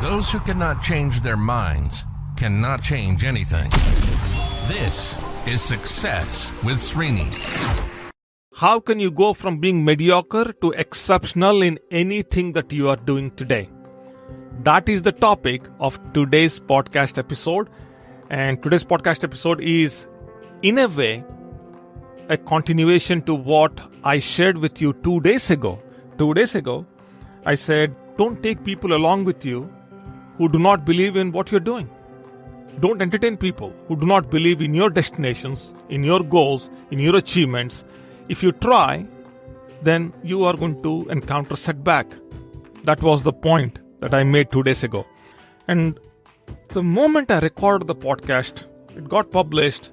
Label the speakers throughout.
Speaker 1: Those who cannot change their minds cannot change anything. This is Success with Srini.
Speaker 2: How can you go from being mediocre to exceptional in anything that you are doing today? That is the topic of today's podcast episode. And today's podcast episode is, in a way, a continuation to what I shared with you 2 days ago. 2 days ago, I said, don't take people along with you who do not believe in what you're doing. Don't entertain people who do not believe in your destinations, in your goals, in your achievements. If you try, then you are going to encounter setback. That was the point that I made 2 days ago. And the moment I recorded the podcast, it got published.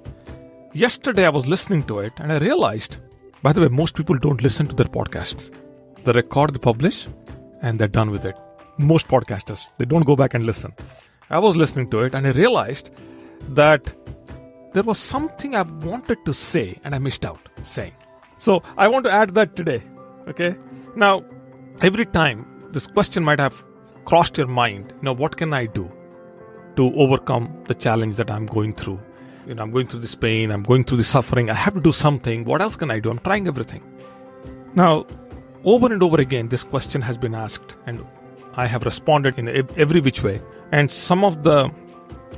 Speaker 2: Yesterday I was listening to it and I realized, by the way, most people don't listen to their podcasts. They record, they publish, and they're done with it. Most podcasters, they don't go back and listen. I was listening to it and I realized that there was something I wanted to say and I missed out saying. So I want to add that today. Okay. Now, every time this question might have crossed your mind, what can I do to overcome the challenge that I'm going through? I'm going through this pain, I'm going through this suffering, I have to do something. What else can I do? I'm trying everything. Now, over and over again, this question has been asked and I have responded in every which way. And some of the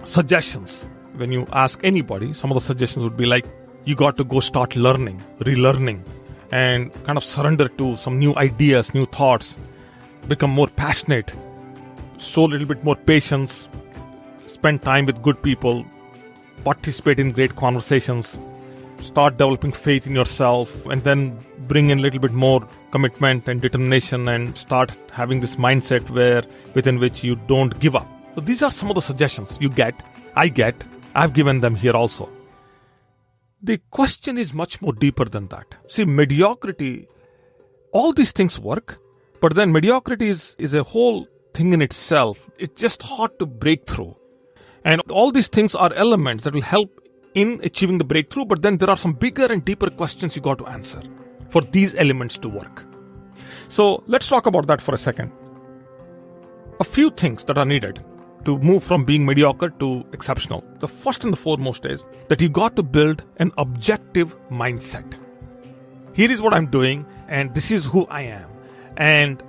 Speaker 2: suggestions, when you ask anybody, some of the suggestions would be like, you got to go start learning, relearning, and kind of surrender to some new ideas, new thoughts, become more passionate, show a little bit more patience, spend time with good people, participate in great conversations, start developing faith in yourself, and then bring in a little bit more commitment and determination and start having this mindset within which you don't give up. So these are some of the suggestions you get, I've given them here also. The question is much more deeper than that. See, mediocrity, all these things work, but then mediocrity is a whole thing in itself. It's just hard to break through. And all these things are elements that will help in achieving the breakthrough, but then there are some bigger and deeper questions you got to answer for these elements to work. So let's talk about that for a second. A few things that are needed to move from being mediocre to exceptional. The first and the foremost is that you got to build an objective mindset. Here is what I'm doing and this is who I am. And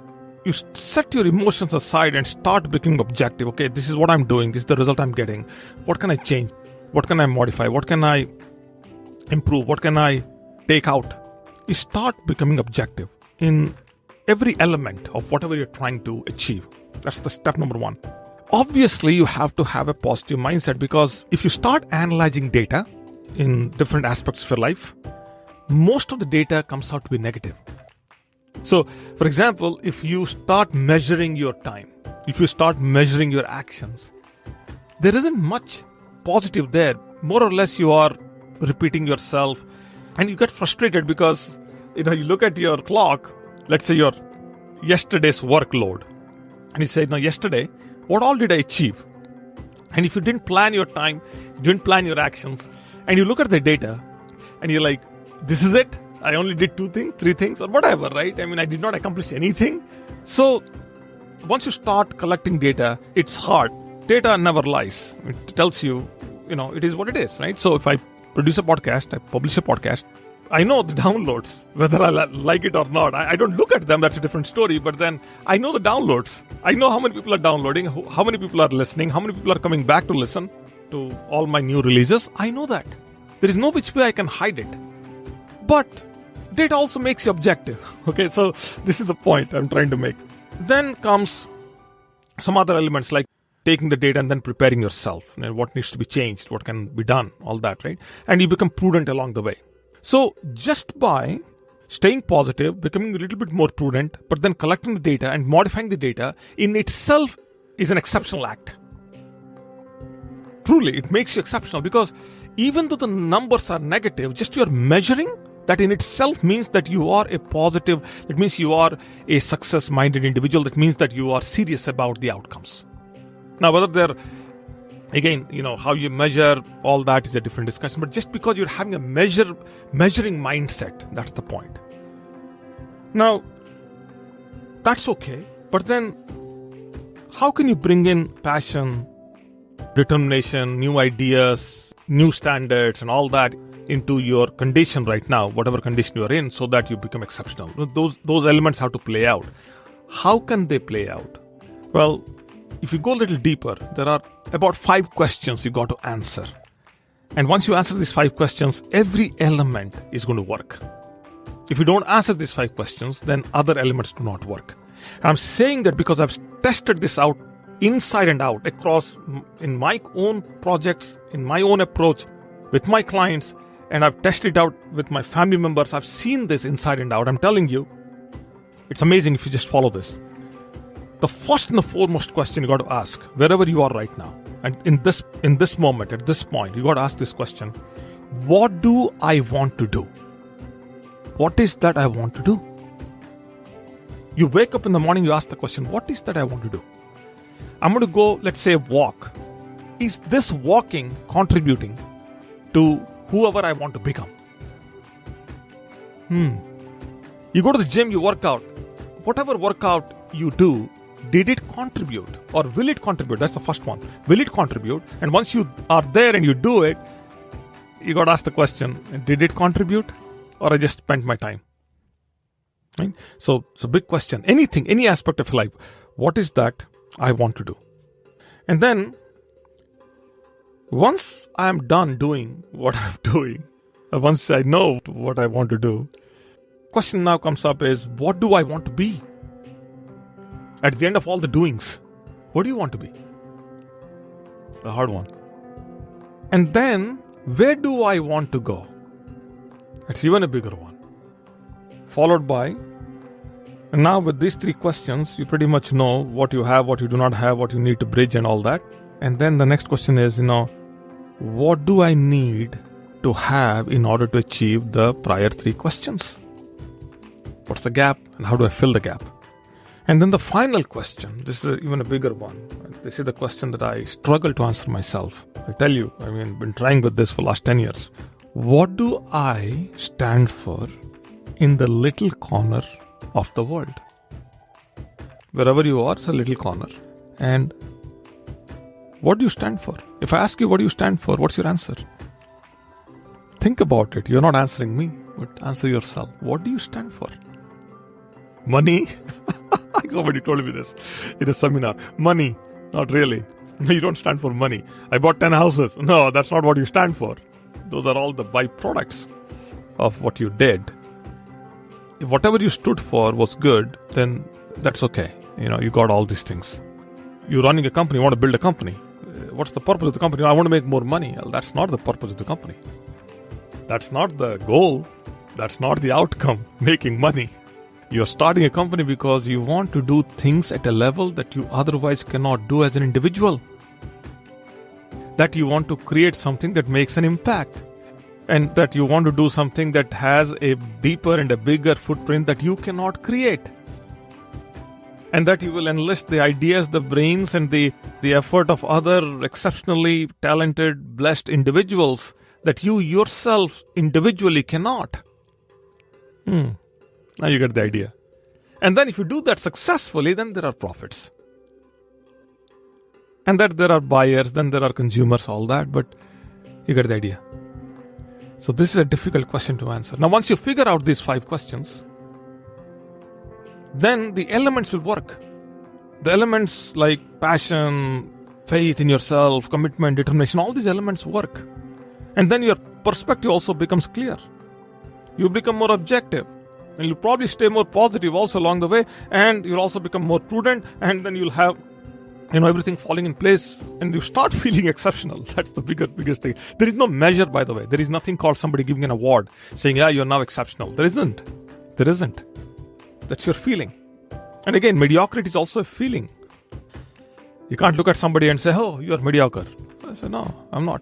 Speaker 2: you set your emotions aside and start becoming objective. Okay, this is what I'm doing. This is the result I'm getting. What can I change? What can I modify? What can I improve? What can I take out? You start becoming objective in every element of whatever you're trying to achieve. That's the step number one. Obviously, you have to have a positive mindset because if you start analyzing data in different aspects of your life, most of the data comes out to be negative. So, for example, if you start measuring your time, if you start measuring your actions, there isn't much positive there. More or less, you are repeating yourself and you get frustrated because, you look at your clock, let's say your yesterday's workload, and you say, yesterday, what all did I achieve? And if you didn't plan your time, didn't plan your actions, and you look at the data and you're like, this is it? I only did 2 things, 3 things, or whatever, right? I did not accomplish anything. So once you start collecting data, it's hard. Data never lies. It tells you, it is what it is, right? So if I produce a podcast, I publish a podcast, I know the downloads, whether I like it or not. I don't look at them, that's a different story, but then I know the downloads. I know how many people are downloading, how many people are listening, how many people are coming back to listen to all my new releases. I know that. There is no which way I can hide it. But data also makes you objective. Okay, so this is the point I'm trying to make. Then comes some other elements like taking the data and then preparing yourself. What needs to be changed, what can be done, all that, right? And you become prudent along the way. So just by staying positive, becoming a little bit more prudent, but then collecting the data and modifying the data in itself is an exceptional act. Truly, it makes you exceptional because even though the numbers are negative, just your measuring, that in itself means that you are a positive, it means you are a success-minded individual, that means that you are serious about the outcomes. Now, whether they're, again, how you measure, all that is a different discussion, but just because you're having a measuring mindset, that's the point. Now, that's okay, but then how can you bring in passion, determination, new ideas, new standards, and all that into your condition right now, whatever condition you are in, so that you become exceptional? Those elements have to play out. How can they play out? Well, if you go a little deeper, there are about 5 questions you got to answer. And once you answer these 5 questions, every element is going to work. If you don't answer these 5 questions, then other elements do not work. And I'm saying that because I've tested this out inside and out across in my own projects, in my own approach with my clients, and I've tested it out with my family members. I've seen this inside and out. I'm telling you, it's amazing if you just follow this. The first and the foremost question you got to ask, wherever you are right now, and in this moment, at this point, you got to ask this question: what do I want to do? What is that I want to do? You wake up in the morning, you ask the question, what is that I want to do? I'm going to go, let's say, walk. Is this walking contributing to whoever I want to become? You go to the gym, you work out. Whatever workout you do, did it contribute or will it contribute? That's the first one. Will it contribute? And once you are there and you do it, you got to ask the question, did it contribute or I just spent my time? Right? So it's a big question. Anything, any aspect of life, what is that I want to do? And then once I'm done doing what I'm doing, once I know what I want to do, question now comes up is, what do I want to be? At the end of all the doings, what do you want to be? It's the hard one. And then, where do I want to go? It's even a bigger one. Followed by, and now with these 3 questions, you pretty much know what you have, what you do not have, what you need to bridge and all that. And then the next question is, what do I need to have in order to achieve the prior 3 questions? What's the gap and how do I fill the gap? And then the final question, this is even a bigger one. This is the question that I struggle to answer myself. I tell you, I've been trying with this for the last 10 years. What do I stand for in the little corner of the world? Wherever you are, it's a little corner. And what do you stand for? If I ask you what do you stand for, what's your answer? Think about it. You're not answering me, but answer yourself. What do you stand for? Money? Somebody told me this in a seminar. Money? Not really. You don't stand for money. I bought 10 houses. No, that's not what you stand for. Those are all the byproducts of what you did. If whatever you stood for was good, then that's okay. You got all these things. You're running a company, you want to build a company. What's the purpose of the company? I want to make more money. Well, that's not the purpose of the company. That's not the goal. That's not the outcome, making money. You're starting a company because you want to do things at a level that you otherwise cannot do as an individual. That you want to create something that makes an impact. And that you want to do something that has a deeper and a bigger footprint that you cannot create. And that you will enlist the ideas, the brains, and the effort of other exceptionally talented, blessed individuals that you yourself individually cannot. Now you get the idea. And then if you do that successfully, then there are profits. And that there are buyers, then there are consumers, all that, but you get the idea. So this is a difficult question to answer. Now once you figure out these 5 questions, then the elements will work. The elements like passion, faith in yourself, commitment, determination, all these elements work. And then your perspective also becomes clear. You become more objective. And you'll probably stay more positive also along the way. And you'll also become more prudent. And then you'll have everything falling in place. And you start feeling exceptional. That's the biggest thing. There is no measure, by the way. There is nothing called somebody giving an award saying, yeah, you're now exceptional. There isn't. That's your feeling. And again, mediocrity is also a feeling. You can't look at somebody and say, oh, you're mediocre. I say, no, I'm not.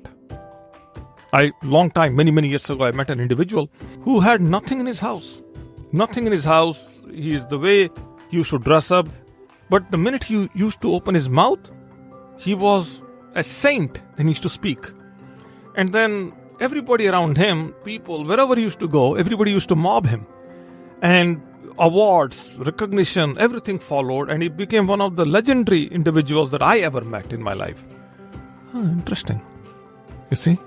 Speaker 2: Long time, many years ago, I met an individual who had nothing in his house. Nothing in his house. He is the way he used to dress up. But the minute he used to open his mouth, he was a saint. Then he used to speak. And then everybody around him, people, wherever he used to go, everybody used to mob him. And awards, recognition, everything followed, and he became one of the legendary individuals that I ever met in my life. Interesting. You see?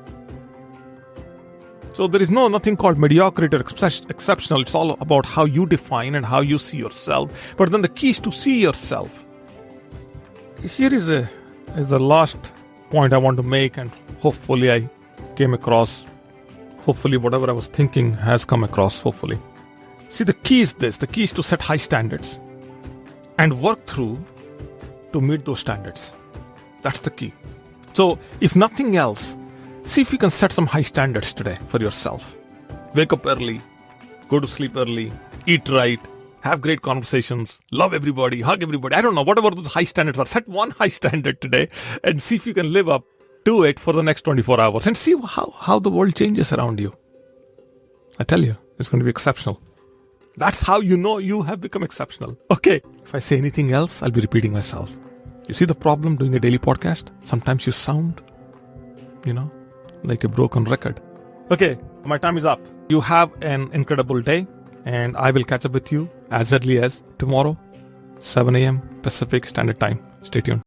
Speaker 2: So there is nothing called mediocrity or exceptional. It's all about how you define and how you see yourself. But then the key is to see yourself. Here is the last point I want to make, and hopefully I came across. Hopefully whatever I was thinking has come across, hopefully. See, the key is this. The key is to set high standards and work through to meet those standards. That's the key. So if nothing else, see if you can set some high standards today for yourself. Wake up early, go to sleep early, eat right, have great conversations, love everybody, hug everybody. I don't know, whatever those high standards are. Set one high standard today and see if you can live up to it for the next 24 hours and see how the world changes around you. I tell you, it's going to be exceptional. That's how you know you have become exceptional. Okay, if I say anything else, I'll be repeating myself. You see the problem doing a daily podcast? Sometimes you sound, like a broken record. Okay, my time is up. You have an incredible day, and I will catch up with you as early as tomorrow, 7 a.m. Pacific Standard Time. Stay tuned.